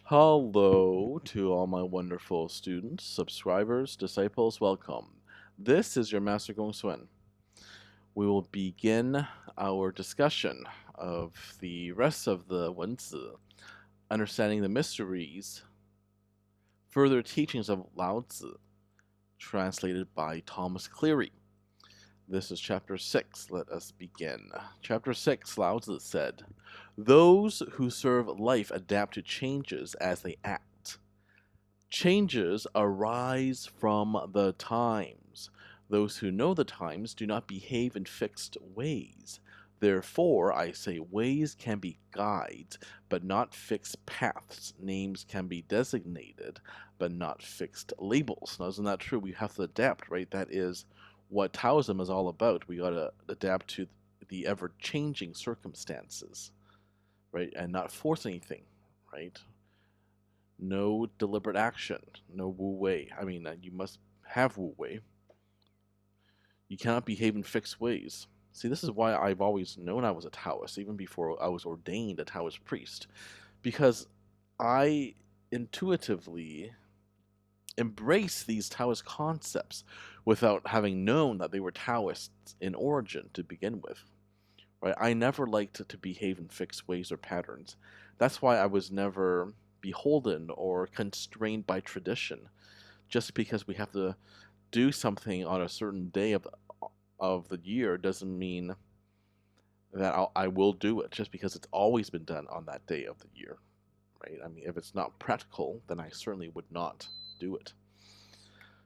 Hello to all my wonderful students, subscribers, disciples, welcome. This is your Master GongSun. We will begin our discussion of the rest of the WenZi, understanding the mysteries, further teachings of LaoZi, translated by Thomas Cleary. This is chapter 6. Let us begin. Chapter 6, LaoZi said, "Those who serve life adapt to changes as they act. Changes arise from the times. Those who know the times do not behave in fixed ways. Therefore, I say ways can be guides, but not fixed paths. Names can be designated, but not fixed labels." Now, isn't that true? We have to adapt, right? That is what Taoism is all about. We got to adapt to the ever-changing circumstances, right? And not force anything, right? No deliberate action, no wu wei. I mean, you must have wu wei. You cannot behave in fixed ways. See, this is why I've always known I was a Taoist, even before I was ordained a Taoist priest, because I intuitively embrace these Taoist concepts without having known that they were Taoists in origin to begin with. Right? I never liked to behave in fixed ways or patterns. That's why I was never beholden or constrained by tradition. Just because we have to do something on a certain day of the year doesn't mean that I will do it just because it's always been done on that day of the year, right? I mean, if it's not practical, then I certainly would not do it,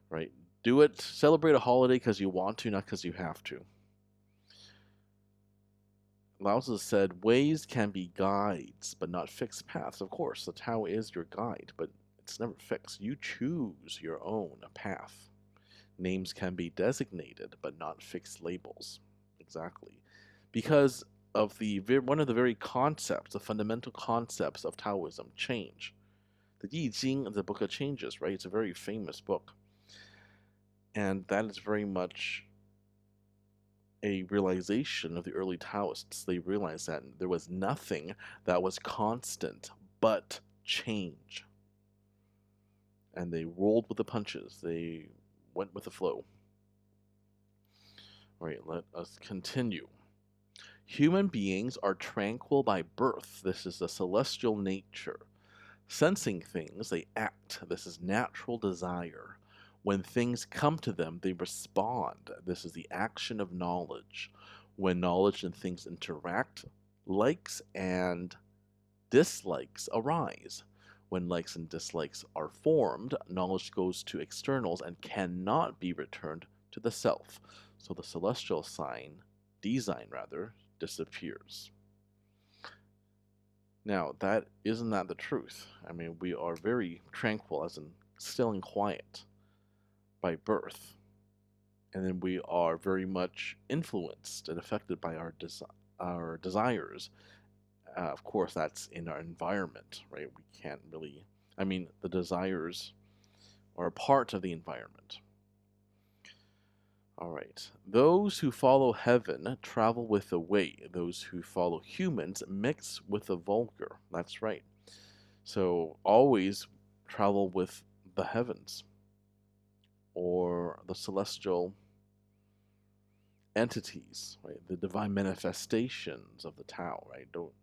right? Do it, celebrate a holiday because you want to, not because you have to. LaoZi said, ways can be guides, but not fixed paths. Of course, the Tao is your guide, but it's never fixed. You choose your own path. Names can be designated, but not fixed labels. Exactly. Because of one of the very concepts, the fundamental concepts of Taoism, change. The Yi Jing, the Book of Changes, right? It's a very famous book. And that is very much a realization of the early Taoists. They realized that there was nothing that was constant but change. And they rolled with the punches. They went with the flow. All right, let us continue. Human beings are tranquil by birth. This is the celestial nature. Sensing things, they act. This is natural desire. When things come to them, they respond. This is the action of knowledge. When knowledge and things interact, likes and dislikes arise. When likes and dislikes are formed, knowledge goes to externals and cannot be returned to the self. So the celestial design rather, disappears. Now, isn't that the truth? I mean, we are very tranquil, as in still and quiet, by birth. And then we are very much influenced and affected by our desires. Of course, that's in our environment, right? We can't really, I mean, the desires are a part of the environment. All right. Those who follow heaven travel with the way. Those who follow humans mix with the vulgar. That's right. So always travel with the heavens or the celestial entities, right? The divine manifestations of the Tao, right? Don't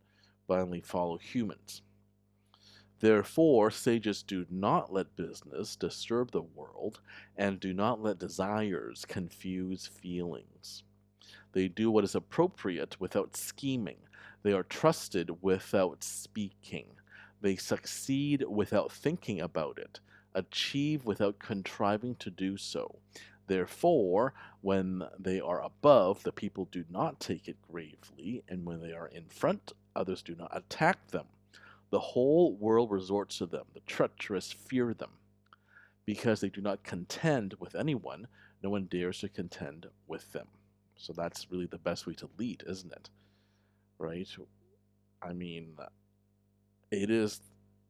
blindly follow humans. Therefore, sages do not let business disturb the world and do not let desires confuse feelings. They do what is appropriate without scheming. They are trusted without speaking. They succeed without thinking about it, achieve without contriving to do so. Therefore, when they are above, the people do not take it gravely, and when they are in front, others do not attack them. The whole world resorts to them. The treacherous fear them. Because they do not contend with anyone, no one dares to contend with them. So that's really the best way to lead, isn't it? Right? I mean, it is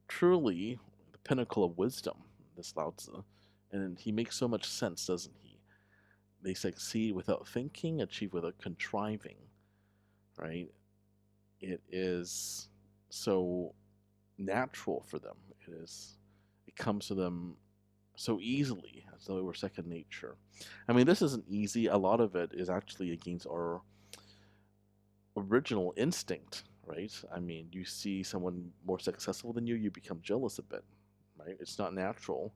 truly the pinnacle of wisdom, this LaoZi. And he makes so much sense, doesn't he? They succeed without thinking, achieve without contriving. Right? It is so natural for them. It comes to them so easily, as though it were second nature. I mean, this isn't easy. A lot of it is actually against our original instinct, right? I mean, you see someone more successful than you become jealous a bit, right? It's not natural.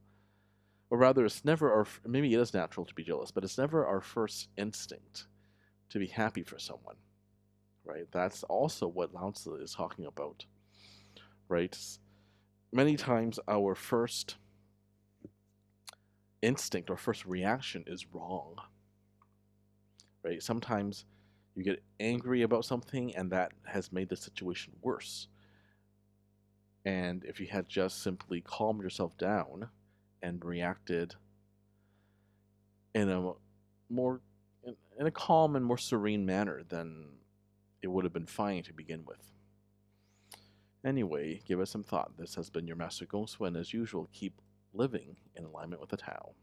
Or rather, it's never our, maybe it is natural to be jealous, but it's never our first instinct to be happy for someone, right? That's also what LaoZi is talking about, right? Many times our first instinct or first reaction is wrong, right? Sometimes you get angry about something and that has made the situation worse. And if you had just simply calmed yourself down and reacted in a more in a calm and more serene manner, then it would have been fine to begin with. Anyway, give it some thought. This has been your Master GongSun. As usual, keep living in alignment with the Tao.